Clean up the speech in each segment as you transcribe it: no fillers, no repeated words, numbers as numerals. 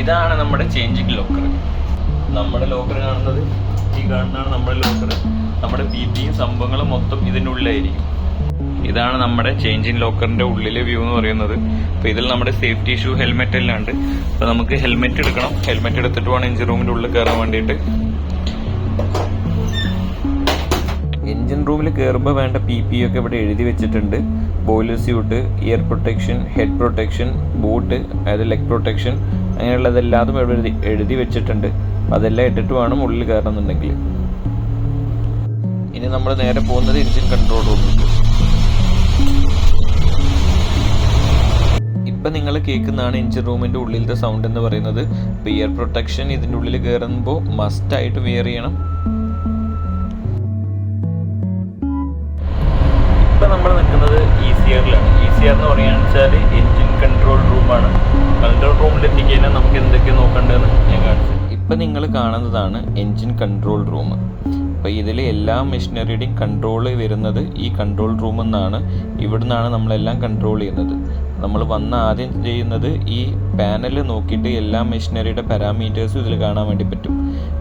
ഇതാണ് നമ്മുടെ changing locker. നമ്മുടെ ലോക്കർ കാണുന്നത് ഈ കാണുന്നതാണ് നമ്മുടെ ലോക്കർ. നമ്മുടെ PPയും സംഭവങ്ങളും മൊത്തം ഇതിൻ്റെ ഉള്ളിലായിരിക്കും. ഇതാണ് നമ്മുടെ ചേഞ്ചിങ് ലോക്കറിന്റെ ഉള്ളിലെ വ്യൂ എന്ന് പറയുന്നത്. അപ്പൊ ഇതിൽ നമ്മുടെ സേഫ്റ്റി ഷൂ, ഹെൽമെറ്റ് എല്ലാം ഉണ്ട്. അപ്പൊ നമുക്ക് ഹെൽമെറ്റ് എടുക്കണം. ഹെൽമെറ്റ് എടുത്തിട്ട് വേണം എഞ്ചിൻ റൂമിന്റെ ഉള്ളിൽ കയറാൻ വേണ്ടിയിട്ട്. എഞ്ചിൻ റൂമിൽ കയറുമ്പോൾ വേണ്ട PP ഒക്കെ ഇവിടെ എഴുതി വെച്ചിട്ടുണ്ട്. Boiler suit, ear protection, head protection, boot, അതായത് ലെഗ് പ്രൊട്ടക്ഷൻ, അങ്ങനെയുള്ളതെല്ലാതും ഇവിടെ എഴുതി വെച്ചിട്ടുണ്ട്. അതെല്ലാം ഇട്ടിട്ട് വേണം ഉള്ളിൽ കയറണമെന്നുണ്ടെങ്കിൽ. ഇനി നമ്മൾ നേരെ പോകുന്നത് എഞ്ചിൻ കൺട്രോൾ റൂമിലേക്ക്. ഇപ്പം നിങ്ങൾ കേൾക്കുന്നതാണ് എഞ്ചിൻ റൂമിൻ്റെ ഉള്ളിലത്തെ സൗണ്ട് എന്ന് പറയുന്നത്. ഇപ്പോൾ ഇയർ പ്രൊട്ടക്ഷൻ ഇതിൻ്റെ ഉള്ളിൽ കയറുമ്പോൾ മസ്റ്റായിട്ട് വെയർ ചെയ്യണം. ഇപ്പം നമ്മൾ നിൽക്കുന്നത് ECRലാണ്. ECR എന്ന് പറയുകയാണെന്ന് വെച്ചാൽ എഞ്ചിൻ കൺട്രോൾ റൂമാണ്. കൺട്രോൾ റൂമിൽ എത്തിക്കഴിഞ്ഞാൽ നമുക്ക് എന്തൊക്കെ നോക്കേണ്ടതെന്ന് ഞാൻ കാണിച്ചു. ഇപ്പം നിങ്ങൾ കാണുന്നതാണ് എഞ്ചിൻ കൺട്രോൾ റൂം. അപ്പോൾ ഇതിൽ എല്ലാ മെഷീനറിയുടെയും കൺട്രോൾ വരുന്നത് ഈ കൺട്രോൾ റൂമിൽ നിന്നാണ്. ഇവിടെ നിന്നാണ് നമ്മളെല്ലാം കൺട്രോൾ ചെയ്യുന്നത്. നമ്മൾ ആദ്യം ചെയ്യുന്നത് ഈ പാനൽ നോക്കിയിട്ട് എല്ലാ മെഷീനറിയുടെ പാരാമീറ്റേഴ്സും ഇതിൽ കാണാൻ വേണ്ടി പറ്റും.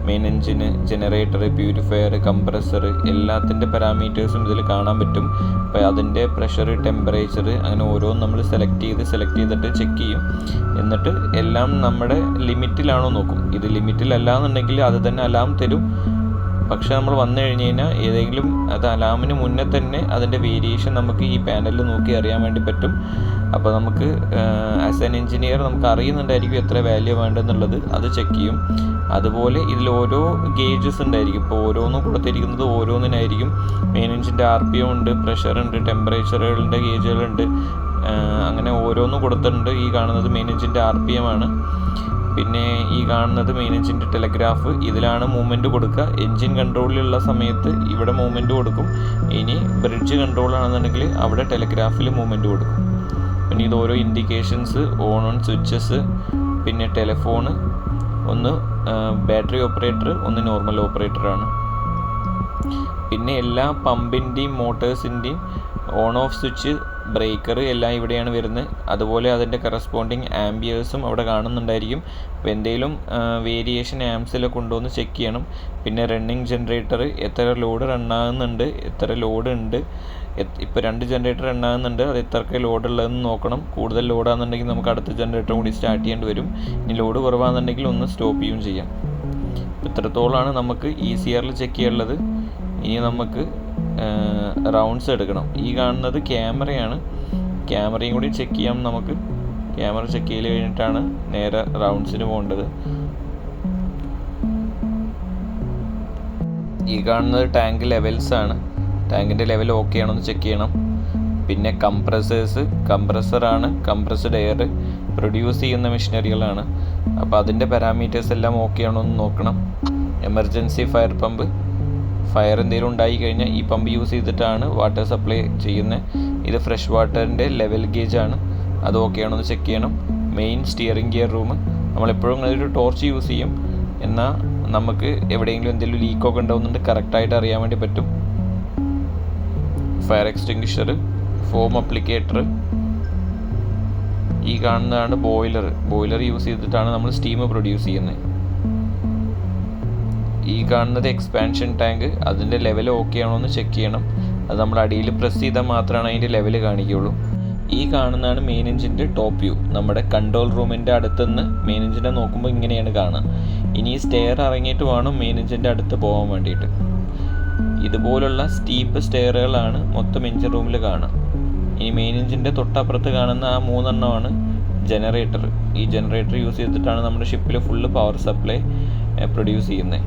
മെയിൻ എഞ്ചിന്, ജനറേറ്റർ, പ്യൂരിഫയർ, കംപ്രസർ, എല്ലാത്തിൻ്റെ പാരാമീറ്റേഴ്സും ഇതിൽ കാണാൻ പറ്റും. അപ്പോൾ അതിൻ്റെ പ്രഷർ, ടെമ്പറേച്ചർ, അങ്ങനെ ഓരോന്നും നമ്മൾ സെലക്ട് ചെയ്തിട്ട് ചെക്ക് ചെയ്യും. എന്നിട്ട് എല്ലാം നമ്മുടെ ലിമിറ്റിലാണോ നോക്കും. ഇത് ലിമിറ്റിലല്ല എന്നുണ്ടെങ്കിൽ അത് തന്നെ അലാം തരും. പക്ഷെ നമ്മൾ വന്നു കഴിഞ്ഞ് കഴിഞ്ഞാൽ ഏതെങ്കിലും അത് അലാമിന് മുന്നേ തന്നെ അതിൻ്റെ വേരിയേഷൻ നമുക്ക് ഈ പാനലിൽ നോക്കി അറിയാൻ വേണ്ടി പറ്റും. അപ്പോൾ നമുക്ക് ആസ് ആൻ എഞ്ചിനീയർ നമുക്ക് അറിയുന്നുണ്ടായിരിക്കും എത്ര വാല്യൂ വേണ്ടെന്നുള്ളത്. അത് ചെക്ക് ചെയ്യും. അതുപോലെ ഇതിൽ ഓരോ ഗേജസ് ഉണ്ടായിരിക്കും. ഇപ്പോൾ ഓരോന്നും കൊടുത്തിരിക്കുന്നത് ഓരോന്നിനായിരിക്കും. മെയിൻ എഞ്ചിൻ്റെ RPM ഉണ്ട്, പ്രഷറുണ്ട്, ടെമ്പറേച്ചറുകളുടെ ഗേജുകളുണ്ട്, അങ്ങനെ ഓരോന്നും കൊടുത്തിട്ടുണ്ട്. ഈ കാണുന്നത് മെയിൻ എഞ്ചിൻ്റെ RPM ആണ്. പിന്നെ ഈ കാണുന്നത് മെയിൻ എഞ്ചിൻ്റെ ടെലഗ്രാഫ്. ഇതിലാണ് മൂവ്മെൻറ്റ് കൊടുക്കുക. എഞ്ചിൻ കൺട്രോളിലുള്ള സമയത്ത് ഇവിടെ മൂവ്മെൻറ്റ് കൊടുക്കും. ഇനി ബ്രിഡ്ജ് കൺട്രോൾ ആണെന്നുണ്ടെങ്കിൽ അവിടെ ടെലഗ്രാഫിൽ മൂവ്മെൻറ്റ് കൊടുക്കും. പിന്നെ ഇത് ഓരോ ഇൻഡിക്കേഷൻസ്, ഓൺ സ്വിച്ചസ്, പിന്നെ ടെലിഫോണ്, ഒന്ന് ബാറ്ററി ഓപ്പറേറ്റർ, ഒന്ന് നോർമൽ ഓപ്പറേറ്ററാണ്. പിന്നെ എല്ലാ പമ്പിൻ്റെയും മോട്ടേഴ്സിൻ്റെയും ഓൺ ഓഫ് സ്വിച്ച്, ബ്രേക്കർ എല്ലാം ഇവിടെയാണ് വരുന്നത്. അതുപോലെ അതിൻ്റെ കറസ്പോണ്ടിങ് ആംബിയേഴ്സും അവിടെ കാണുന്നുണ്ടായിരിക്കും. അപ്പോൾ എന്തെങ്കിലും വേരിയേഷൻ ആംസിലൊക്കെ കൊണ്ടുവന്ന് ചെക്ക് ചെയ്യണം. പിന്നെ റണ്ണിങ് ജനറേറ്റർ, എത്ര ലോഡ് റണ്ണാകുന്നുണ്ട്, എത്ര ലോഡ് ഉണ്ട്. ഇപ്പോൾ 2 ജനറേറ്റർ റണ്ണാകുന്നുണ്ട്, അത് എത്രയൊക്കെ ലോഡ് ഉള്ളതെന്ന് നോക്കണം. കൂടുതൽ ലോഡാണെന്നുണ്ടെങ്കിൽ നമുക്ക് അടുത്ത ജനറേറ്റർ കൂടി സ്റ്റാർട്ട് ചെയ്യേണ്ടി വരും. ഇനി ലോഡ് കുറവാണെന്നുണ്ടെങ്കിൽ ഒന്ന് സ്റ്റോപ്പ് ചെയ്യുകയും ചെയ്യാം. ഇത്രത്തോളമാണ് നമുക്ക് ECRൽ ചെക്ക് ചെയ്യാനുള്ളത്. ഇനി നമുക്ക് റൗണ്ട്സ് എടുക്കണം. ഈ കാണുന്നത് ക്യാമറയാണ്. ക്യാമറയും കൂടി ചെക്ക് ചെയ്യാം നമുക്ക്. ക്യാമറ ചെക്ക് ചെയ്ത് കഴിഞ്ഞിട്ടാണ് നേരെ റൗണ്ട്സിന് പോകേണ്ടത്. ഈ കാണുന്നത് ടാങ്ക് ലെവൽസ് ആണ്. ടാങ്കിൻ്റെ ലെവൽ ഓക്കെ ആണോ എന്ന് ചെക്ക് ചെയ്യണം. പിന്നെ കംപ്രസറാണ്. കംപ്രസ്ഡ് എയർ പ്രൊഡ്യൂസ് ചെയ്യുന്ന മെഷീനറികളാണ്. അപ്പോൾ അതിൻ്റെ പാരാമീറ്റേഴ്സ് എല്ലാം ഓക്കെ ആണോ എന്ന് നോക്കണം. എമർജൻസി ഫയർ പമ്പ്, ഫയർ എന്തെങ്കിലും ഉണ്ടായി കഴിഞ്ഞാൽ ഈ പമ്പ് യൂസ് ചെയ്തിട്ടാണ് വാട്ടർ സപ്ലൈ ചെയ്യുന്നത്. ഇത് ഫ്രഷ് വാട്ടറിൻ്റെ ലെവൽ ഗേജ് ആണ്. അത് ഓക്കെ ആണോ എന്ന് ചെക്ക് ചെയ്യണം. മെയിൻ സ്റ്റിയറിംഗ് ഗിയർ റൂം, നമ്മളെപ്പോഴും ഒരു ടോർച്ച് യൂസ് ചെയ്യും. എന്നാൽ നമുക്ക് എവിടെയെങ്കിലും എന്തെങ്കിലും ലീക്കൊക്കെ ഉണ്ടാവുന്നുണ്ട് കറക്റ്റായിട്ട് അറിയാൻ വേണ്ടി പറ്റും. Fire extinguisher, form applicator. ഈ കാണുന്നതാണ് ബോയിലർ യൂസ് ചെയ്തിട്ടാണ് നമ്മൾ സ്റ്റീം പ്രൊഡ്യൂസ് ചെയ്യുന്നത്. ഈ കാണുന്നത് എക്സ്പാൻഷൻ ടാങ്ക്, അതിൻ്റെ ലെവൽ ഓക്കെ ആണോ എന്ന് ചെക്ക് ചെയ്യണം. അത് നമ്മൾ അടിയിൽ പ്രസ് ചെയ്താൽ മാത്രമാണ് അതിൻ്റെ ലെവൽ കാണിക്കുകയുള്ളൂ. ഈ കാണുന്നതാണ് മെയിൻ എഞ്ചിൻ്റെ ടോപ്പ് വ്യൂ. നമ്മുടെ കൺട്രോൾ റൂമിൻ്റെ അടുത്തുനിന്ന് മെയിൻ എഞ്ചിനെ നോക്കുമ്പോൾ ഇങ്ങനെയാണ് കാണുക. ഇനി സ്റ്റെയർ ഇറങ്ങിയിട്ട് വേണം മെയിൻ എഞ്ചിൻ്റെ അടുത്ത് പോകാൻ വേണ്ടിയിട്ട്. ഇതുപോലുള്ള സ്റ്റീപ്പ് സ്റ്റെയറുകളാണ് മൊത്തം എഞ്ചിൻ റൂമിൽ കാണുക. ഇനി മെയിൻ എഞ്ചിൻ്റെ തൊട്ടപ്പുറത്ത് കാണുന്ന ആ 3 എണ്ണമാണ് ജനറേറ്റർ. ഈ ജനറേറ്റർ യൂസ് ചെയ്തിട്ടാണ് നമ്മുടെ ഷിപ്പിൽ ഫുള്ള് പവർ സപ്ലൈ പ്രൊഡ്യൂസ് ചെയ്യുന്നത്.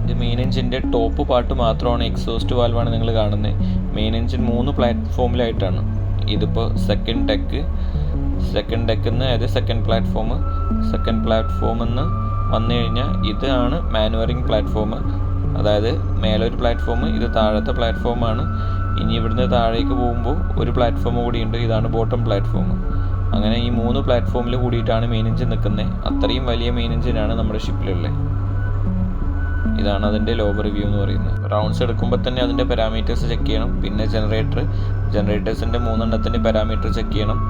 ഇത് മെയിൻ എഞ്ചിൻ്റെ ടോപ്പ് പാർട്ട് മാത്രമാണ്. എക്സോസ്റ്റ് വാൽവാണ് നിങ്ങൾ കാണുന്നത്. Main engine 3 പ്ലാറ്റ്ഫോമിലായിട്ടാണ്. ഇതിപ്പോൾ സെക്കൻഡ് ഡെക്കിൽ നിന്ന്, അതായത് സെക്കൻഡ് പ്ലാറ്റ്ഫോമിൽ നിന്ന് വന്നു കഴിഞ്ഞാൽ ഇതാണ് മാനുവറിങ് പ്ലാറ്റ്ഫോം. അതായത് മേലൊരു പ്ലാറ്റ്ഫോം, ഇത് താഴത്തെ പ്ലാറ്റ്ഫോമാണ്. ഇനി ഇവിടുന്ന് താഴേക്ക് പോകുമ്പോൾ ഒരു പ്ലാറ്റ്ഫോം കൂടിയുണ്ട്, ഇതാണ് ബോട്ടം പ്ലാറ്റ്ഫോം. അങ്ങനെ ഈ 3 പ്ലാറ്റ്ഫോമിൽ കൂടിയിട്ടാണ് മെയിൻ എഞ്ചിൻ നിൽക്കുന്നത്. അത്രയും വലിയ മെയിൻ എഞ്ചിനാണ് നമ്മുടെ ഷിപ്പിലുള്ളത്. ഇതാണ് അതിൻ്റെ ലോവർ വ്യൂ എന്ന് പറയുന്നത്. റൗണ്ട്സ് എടുക്കുമ്പോൾ തന്നെ അതിൻ്റെ പാരാമീറ്റേഴ്സ് ചെക്ക് ചെയ്യണം. പിന്നെ ജനറേറ്റേഴ്സിൻ്റെ 3 എണ്ണത്തിൻ്റെ പാരാമീറ്റർ ചെക്ക് ചെയ്യണം.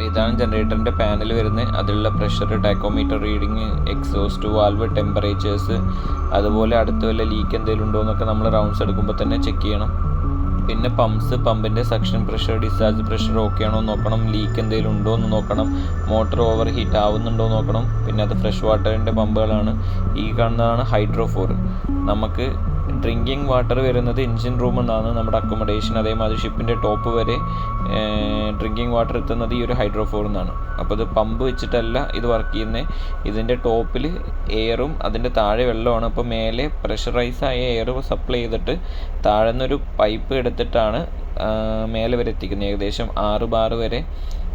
ഇതാണ് ജനറേറ്ററിൻ്റെ പാനൽ വരുന്നത്. അതിലുള്ള pressure, tachometer reading, exhaust valve, temperatures, അതുപോലെ അടുത്ത് വല്ല ലീക്ക് എന്തെങ്കിലും ഉണ്ടോ എന്നൊക്കെ നമ്മൾ റൗണ്ട്സ് എടുക്കുമ്പോൾ തന്നെ ചെക്ക് ചെയ്യണം. പിന്നെ പമ്പിൻ്റെ suction pressure, discharge pressure okay ആണോ നോക്കണം. ലീക്ക് എന്തെങ്കിലും ഉണ്ടോ എന്ന് നോക്കണം. മോട്ടർ ഓവർ ഹീറ്റ് ആവുന്നുണ്ടോ നോക്കണം. പിന്നെ അത് ഫ്രഷ് വാട്ടറിൻ്റെ പമ്പുകളാണ്. ഈ കാണുന്നതാണ് ഹൈഡ്രോഫോർ. നമുക്ക് ഡ്രിങ്കിങ് വാട്ടർ വരുന്നത് എൻജിൻ റൂമിൽ നിന്നാണ് നമ്മുടെ അക്കോമഡേഷൻ. അതേമാതിരി ഷിപ്പിൻ്റെ ടോപ്പ് വരെ ഡ്രിങ്കിങ് വാട്ടർ എത്തുന്നത് ഈ ഒരു ഹൈഡ്രോഫോറിൽ നിന്നാണ്. അപ്പോൾ ഇത് പമ്പ് വെച്ചിട്ടല്ല ഇത് വർക്ക് ചെയ്യുന്നത്. ഇതിൻ്റെ ടോപ്പിൽ എയറും അതിൻ്റെ താഴെ വെള്ളമാണ്. അപ്പോൾ മേലെ പ്രഷറൈസ് ആയ എയർ സപ്ലൈ ചെയ്തിട്ട് താഴെ നിന്നൊരു പൈപ്പ് എടുത്തിട്ടാണ് മേലെ വരെ എത്തിക്കുന്നത്. ഏകദേശം 6 ബാർ വരെ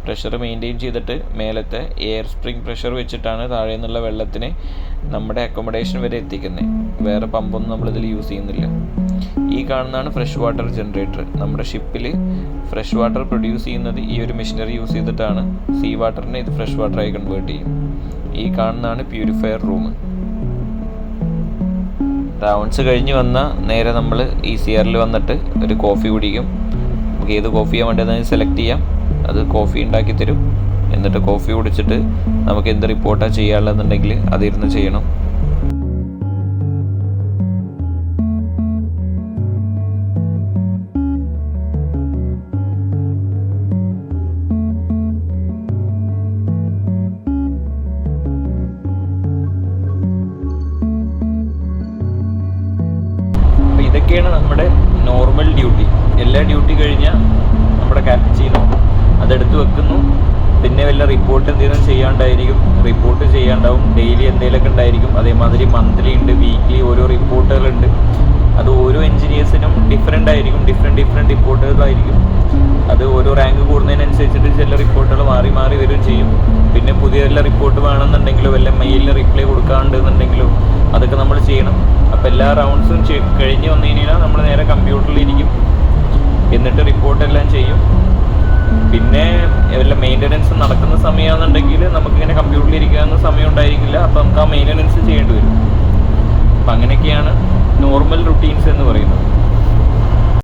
പ്രഷർ മെയിൻറ്റെയിൻ ചെയ്തിട്ട് മേലത്തെ എയർ സ്പ്രിംഗ് പ്രഷർ വെച്ചിട്ടാണ് താഴെ നിന്നുള്ള വെള്ളത്തിനെ നമ്മുടെ അക്കോമഡേഷൻ വരെ എത്തിക്കുന്നത്. വേറെ പമ്പൊന്നും നമ്മളിതിൽ യൂസ് ചെയ്യുന്നില്ല. ഈ കാണുന്നതാണ് ഫ്രഷ് വാട്ടർ ജനറേറ്റർ. നമ്മുടെ ഷിപ്പിൽ ഫ്രഷ് വാട്ടർ പ്രൊഡ്യൂസ് ചെയ്യുന്നത് ഈ ഒരു മെഷീനറി യൂസ് ചെയ്തിട്ടാണ്. സീ വാട്ടറിനെ ഇത് ഫ്രഷ് വാട്ടറായി കൺവേർട്ട് ചെയ്യും. ഈ കാണുന്നതാണ് പ്യൂരിഫയർ റൂം. റൗണ്ട്സ് കഴിഞ്ഞ് വന്നാൽ നേരെ നമ്മൾ ECRൽ വന്നിട്ട് ഒരു കോഫി കുടിക്കും. നമുക്ക് ഏത് കോഫിയാണ് വേണ്ടതെന്ന് സെലക്ട് ചെയ്യാം. അത് കോഫി ഉണ്ടാക്കി തരും. എന്നിട്ട് കോഫി കുടിച്ചിട്ട് നമുക്ക് എന്ത് റിപ്പോർട്ടാണ് ചെയ്യാനുള്ളതെന്നുണ്ടെങ്കിൽ അതിരുന്ന് ചെയ്യണം. അപ്പോൾ ഇതൊക്കെയാണ് നമ്മുടെ നോർമൽ ഡ്യൂട്ടി. എല്ലാ ഡ്യൂട്ടി കഴിഞ്ഞാൽ നമ്മുടെ ക്യാപ്റ്റൻ അതെടുത്ത് വെക്കുന്നു. പിന്നെ വല്ല റിപ്പോർട്ട് എന്തെങ്കിലും ചെയ്യാണ്ടായിരിക്കും, റിപ്പോർട്ട് ചെയ്യാണ്ടാവും. ഡെയിലി എന്തെങ്കിലുമൊക്കെ ഉണ്ടായിരിക്കും. അതേമാതിരി മന്ത്ലി ഉണ്ട്, വീക്ക്ലി ഓരോ റിപ്പോർട്ടുകളുണ്ട്. അത് ഓരോ എൻജിനീയേഴ്സിനും ഡിഫറെൻ്റ് ആയിരിക്കും. ഡിഫറെൻറ്റ് റിപ്പോർട്ടുകളായിരിക്കും. അത് ഓരോ റാങ്ക് കൂടുന്നതിനനുസരിച്ചിട്ട് ചില റിപ്പോർട്ടുകൾ മാറി മാറി വരികയും ചെയ്യും. പിന്നെ പുതിയ വല്ല റിപ്പോർട്ട് വേണമെന്നുണ്ടെങ്കിലോ വല്ല മെയിലിൽ റിപ്ലൈ കൊടുക്കാണ്ടെന്നുണ്ടെങ്കിലോ അതൊക്കെ നമ്മൾ ചെയ്യണം. അപ്പോൾ എല്ലാ റൗണ്ട്സും കഴിഞ്ഞ് വന്നു കഴിഞ്ഞാൽ നമ്മൾ നേരെ കമ്പ്യൂട്ടറിലിരിക്കും. എന്നിട്ട് റിപ്പോർട്ടെല്ലാം ചെയ്യും. പിന്നെ വല്ല മെയിൻ്റനൻസ് നടക്കുന്ന സമയമാണെന്നുണ്ടെങ്കിൽ നമുക്കിങ്ങനെ കമ്പ്യൂട്ടറിൽ ഇരിക്കാവുന്ന സമയം ഉണ്ടായിരിക്കില്ല. അപ്പോൾ നമുക്ക് ആ മെയിൻ്റനൻസ് ചെയ്യേണ്ടി വരും. അപ്പം അങ്ങനെയൊക്കെയാണ് നോർമൽ റുട്ടീൻസ് എന്ന് പറയുന്നത്.